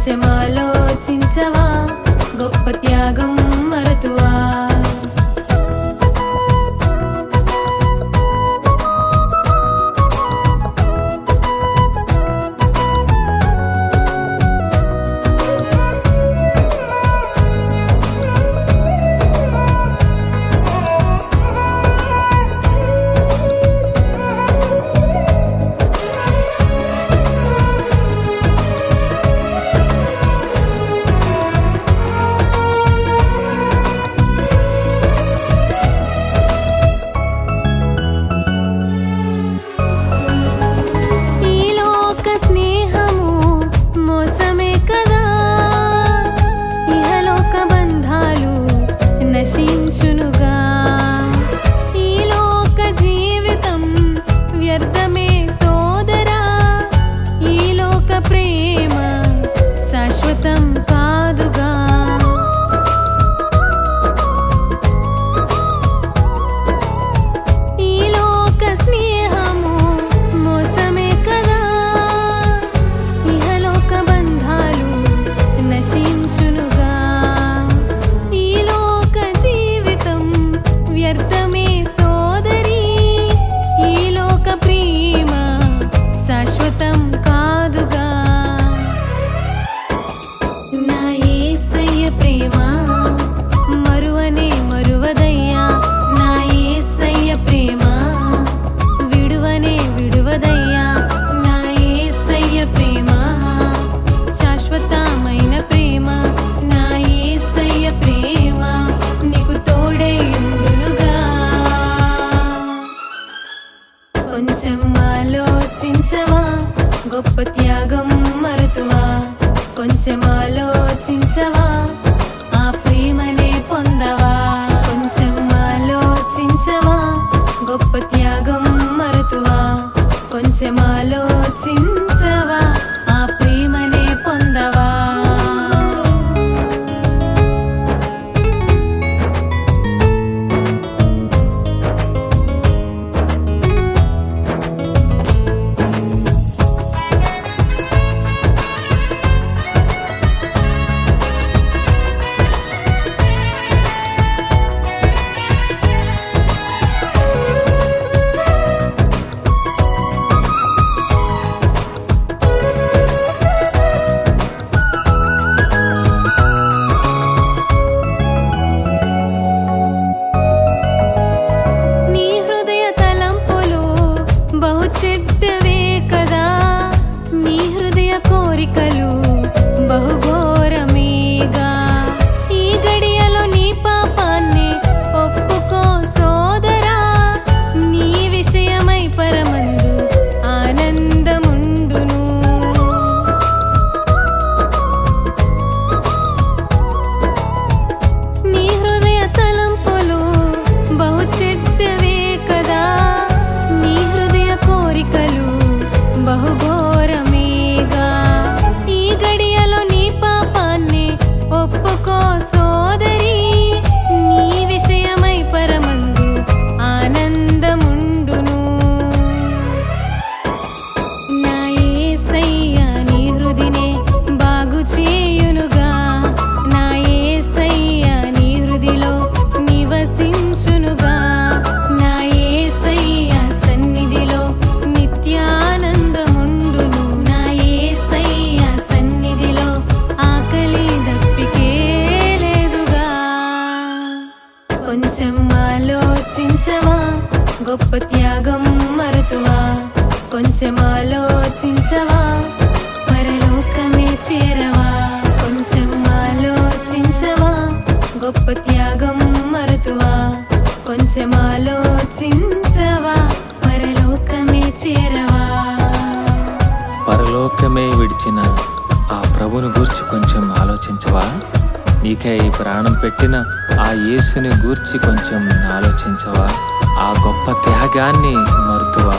కొంచెం ఆలోచించవా, గొప్ప త్యాగం మరతువా. కొంచెం ఆలోచించవా, గొప్ప త్యాగం మరతువా. కొంచెం ఆలోచించవా, ఆ ప్రేమనే పొందవా. కొంచెం ఆలోచించవా, గొప్ప త్యాగం మరతువా. కొంచెం ఆలోచించవా, ఆ ప్రేమనే పొందవా. కోరికలు బహుఘోరమేగా, ఈ గడియలో నీ పాపాన్ని ఒప్పుకో సోదరా. నీ విషయమై పరమందు ఆనందముండును. నీ హృదయ తలంపులు బహు చెడ్డవే కదా, నీ హృదయ కోరికలు బహుఘోరమే. ఒప్పుకో సోదరి, నీ విషయమై పరమందు ఆనందముండును. నా యేసయ్య నీ హృదినే బాగు చేయునుగా, నా యేసయ్య నీ హృదిలో నివసించునుగా. నా యేసయ్య సన్నిధిలో నిత్యానందముండును. నా యేసయ్య సన్నిధిలో ఆకలి కొంచెం ఆలోచించవా, గొప్ప త్యాగం మరతువా. కొంచెం ఆలోచించవా, పరలోకమే చేరవా. కొంచెం ఆలోచించవా, గొప్ప త్యాగం మరతువా. కొంచెం ఆలోచించవా, పరలోకమే చేరవా. పరలోకమే విడిచిన ఆ ప్రభుని గూర్చి కొంచెం ఆలోచించవా. నీకై ప్రాణం పెట్టిన ఆ యేసుని గూర్చి కొంచెం ఆలోచించవా. ఆ గొప్ప త్యాగాన్ని మరుతువా.